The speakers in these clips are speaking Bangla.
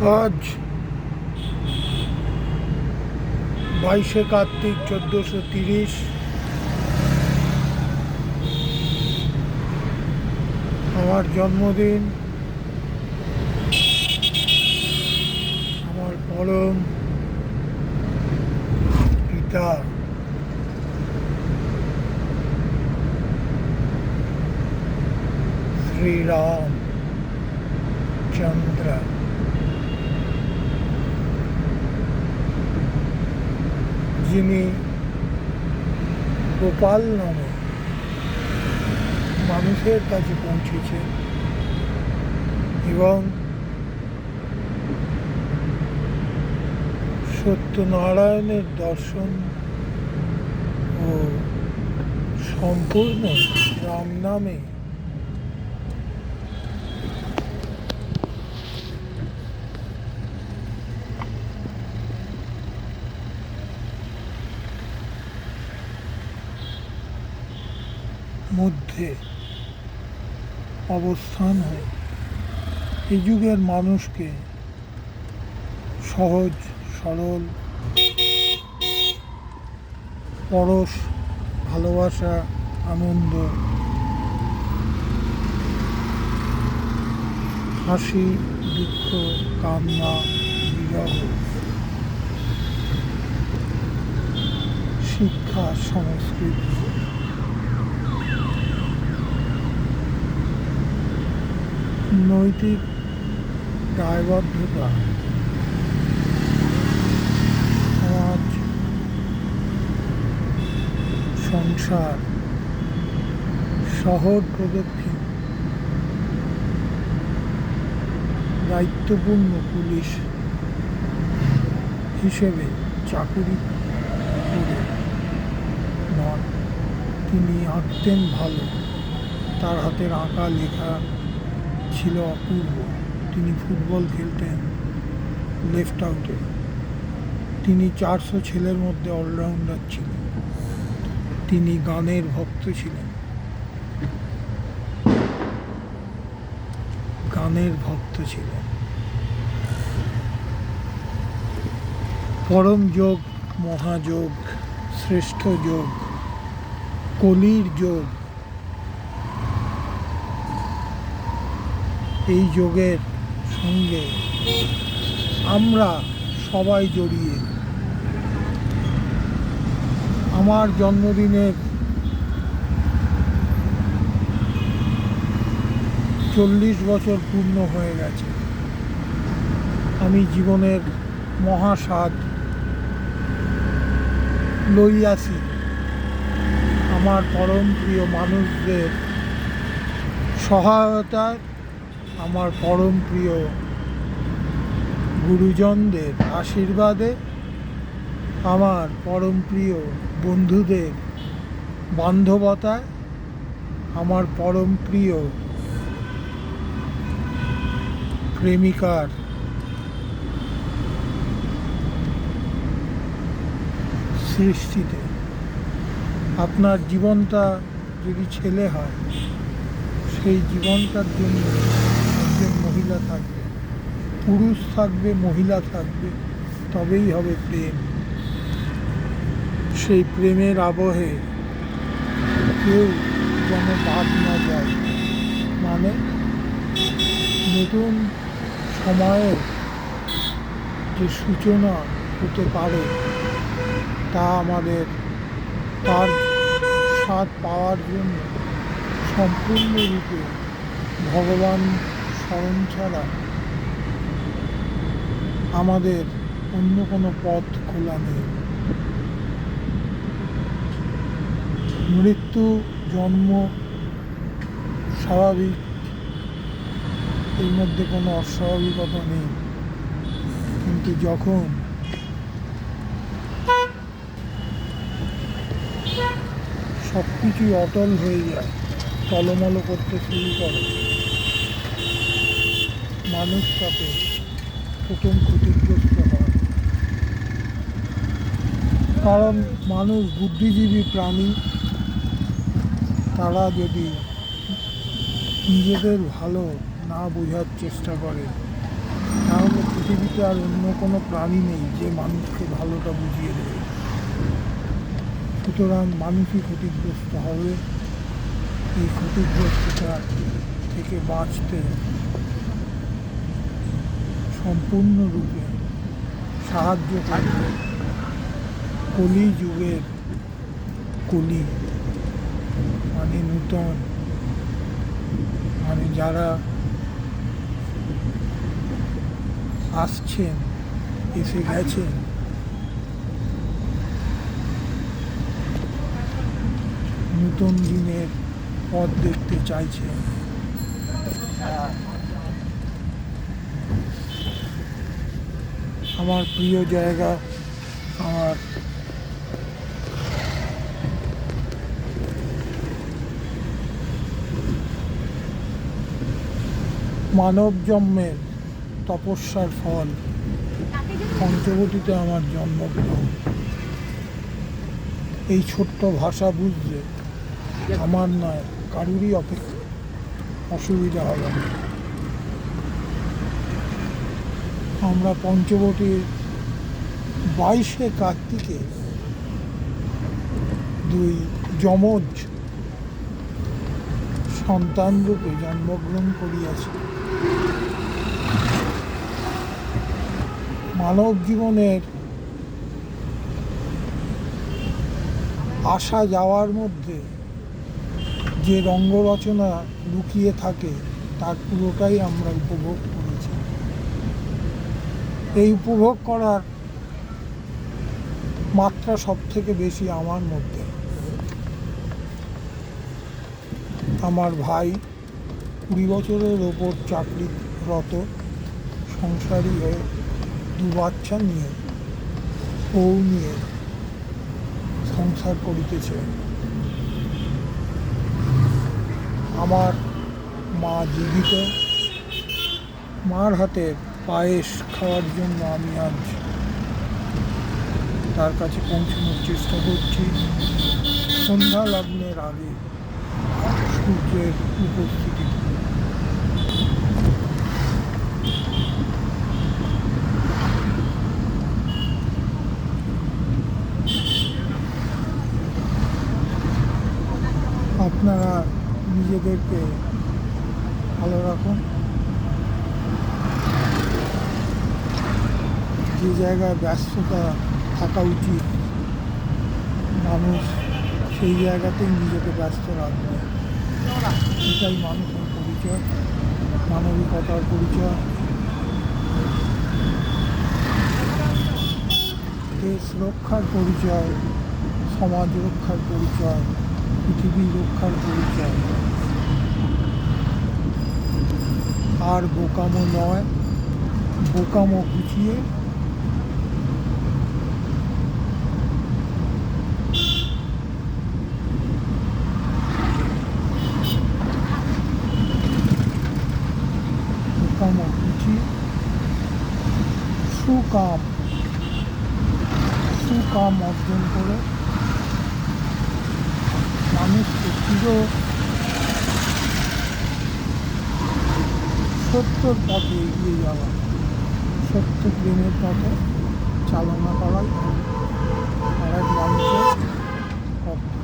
আজ 22শে কার্তিক 1430। আমার জন্মদিন। আমার পরম পিতা শ্রীরাম চন্দ্র যিনি গোপাল নামে মানুষের কাছে পৌঁছেছেন এবং সত্যনারায়ণের দর্শন ও সম্পূর্ণ রাম নামে মধ্যে অবস্থান হয় এই যুগের মানুষকে সহজ সরল পরশ ভালোবাসা আনন্দ হাসি দুঃখ কান্না বিরহ শিক্ষা সংস্কৃতি নৈতিক দায়বদ্ধতা সমাজ সংসার শহর প্রদক্ষিণ দায়িত্বপূর্ণ পুলিশ হিসেবে চাকুরি করে নন। তিনি আঁকতেন ভালো, তার হাতের আঁকা লেখা ছিল অপূর্ব। তিনি ফুটবল খেলতেন লেফট আউটে। তিনি 400 ছেলের মধ্যে অলরাউন্ডার ছিলেন। তিনি গানের ভক্ত ছিলেন, পরম যোগ, মহাযোগ, শ্রেষ্ঠ যোগ, কলির যোগ। এই যোগের সঙ্গে আমরা সবাই জড়িয়ে। আমার জন্মদিনের 40 বছর পূর্ণ হয়ে গেছে। আমি জীবনের মহাস্বাদ লইয়াছি আমার পরম প্রিয় মানুষদের সহায়তায়, আমার পরম প্রিয় গুরুজনদের আশীর্বাদে, আমার পরম প্রিয় বন্ধুদের বান্ধবতায়, আমার পরম প্রিয় প্রেমিকার সৃষ্টিতে। আপনার জীবনটা যদি ছেলে হয়, সেই জীবনটার জন্য একজন মহিলা থাকবে, পুরুষ থাকবে, মহিলা থাকবে, তবেই হবে প্রেম। সেই প্রেমের আবহে কেউ যেন বাদ না যায়। মানে নতুন সময়ের যে সূচনা হতে পারে তা আমাদের তার স্বাদ পাওয়ার জন্য সম্পূর্ণরূপে ভগবান স্মরণ ছাড়া আমাদের অন্য কোনো পথ খোলা নেই। মৃত্যু জন্ম স্বাভাবিক, এর মধ্যে কোনো অস্বাভাবিকতা নেই, কিন্তু যখন সব কিছুই অটল হয়ে যায়, টলমল করতে শুরু করে, মানুষ তাতে প্রথম ক্ষতিগ্রস্ত হয়। কারণ মানুষ বুদ্ধিজীবী প্রাণী। তারা যদি নিজেদের ভালো না বোঝার চেষ্টা করে তাহলে পৃথিবীতে আর অন্য কোনো প্রাণী নেই যে মানুষকে ভালোটা বুঝিয়ে দেবে। সুতরাং মানুষই ক্ষতিগ্রস্ত হবে। এই ক্ষতিগ্রস্ততা থেকে বাঁচতে সম্পূর্ণরূপে সাহায্য করবে কলি যুগের কলি, মানে নূতন, মানে যারা আসছেন, এসে গেছেন, নতুন দিনের পথ দেখতে চাইছেন। আমার প্রিয় জায়গা, আমার মানব জন্মের তপস্যার ফল পঞ্চবটিতে আমার জন্মগ্রহণ। এই ছোট্ট ভাষা বুঝতে আমার নয় কারুরই অসুবিধা হবে না। আমরা পঞ্চবটির 22শে কার্তিকে দুই যমজ সন্তান রূপে জন্মগ্রহণ করিয়াছি। মানব জীবনের আসা যাওয়ার মধ্যে যে রঙ্গরচনা লুকিয়ে থাকে তার পুরোটাই আমরা উপভোগ করেছি। এই উপভোগ করার মাত্রা সব থেকে বেশি আমার মধ্যে। আমার ভাই 20 বছরের ওপর চাকরিরত, সংসারী হয়ে 2 বাচ্চা নিয়ে, বউ নিয়ে সংসার করিতেছে। আমার মা জীবিত। মার হাতের পায়েস খাওয়ার জন্য আমি আজ তার কাছে পৌঁছানোর চেষ্টা করছি। সন্ধ্যা লগ্নের আগে সূর্যের উপস্থিতি। আপনারা নিজেদেরকে ভালো রাখুন। যে জায়গায় ব্যস্ততা থাকা উচিত, মানুষ সেই জায়গাতেই নিজেকে ব্যস্ত রাখবে। এটাই মানুষের পরিচয়, মানবিকতার পরিচয়, দেশ রক্ষার পরিচয়, সমাজ রক্ষার পরিচয়, পৃথিবী রক্ষার পরিচয়। আর বোকামো নয়, বোকামো গুছিয়ে সুকাম অর্জন করে মানুষকে সত্যর পথে এগিয়ে যাওয়া, সত্য প্রেমের পথে চালনা করাই আর এক মানুষের কর্তব্য।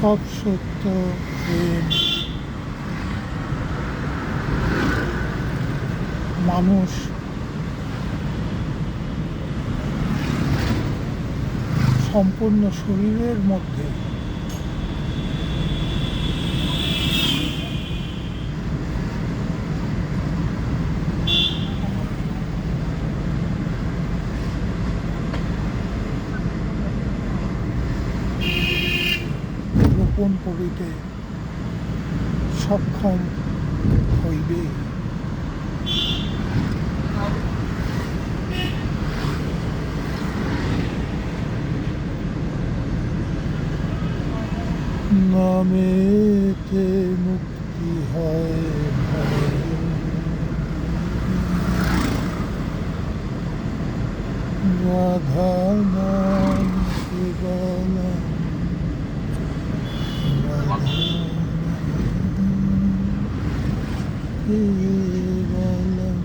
সব সত্য প্রেম, মানুষ সম্পূর্ণ শরীরের মধ্যে গোপন করিতে সক্ষম হইবে। নামেতে মুক্তি হয় ভয়, রাধা নাম কেবলম, রাধা কেবলম,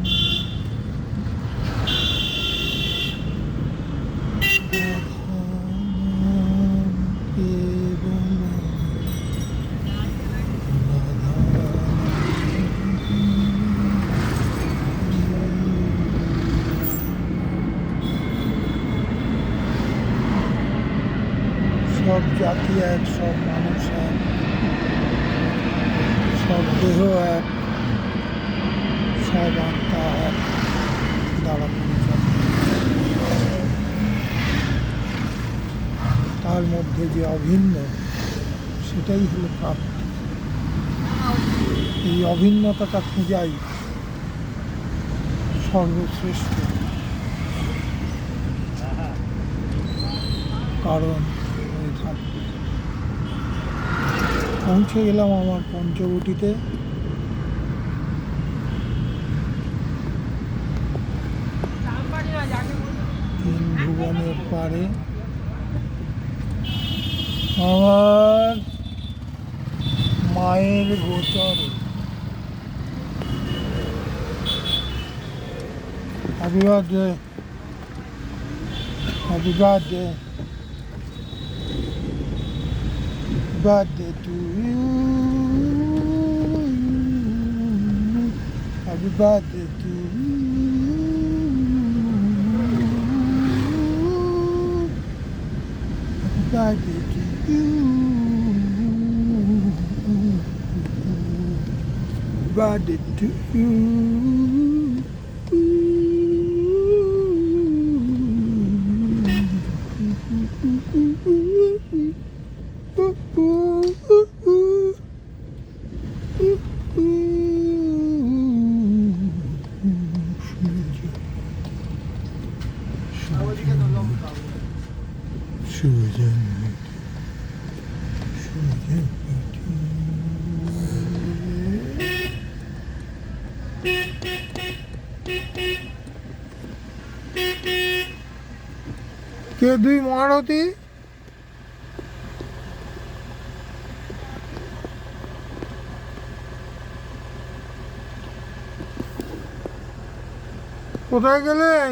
রাধা নাম কেবলম, রাধা সব জাতি এক, সব মানুষ এক, সব দেহ এক, সব আত্মা এক দ্বারা পরিচালিত। তার মধ্যে যে অভিন্ন, সেটাই হলো প্রাপ্তি। এই অভিন্নতাটা খোঁজাই সর্বশ্রেষ্ঠ, কারণ হয়ে থাকবে। পৌঁছে গেলাম আমার পঞ্চবটিতে। তিন ভুবনের পারে আমার মায়ের গোচরে। Happy birthday. Happy birthday. Birthday to you. Happy birthday to you. Happy birthday to you. Birthday to you. কে দুই মহারথী? কোথায় গেলেন?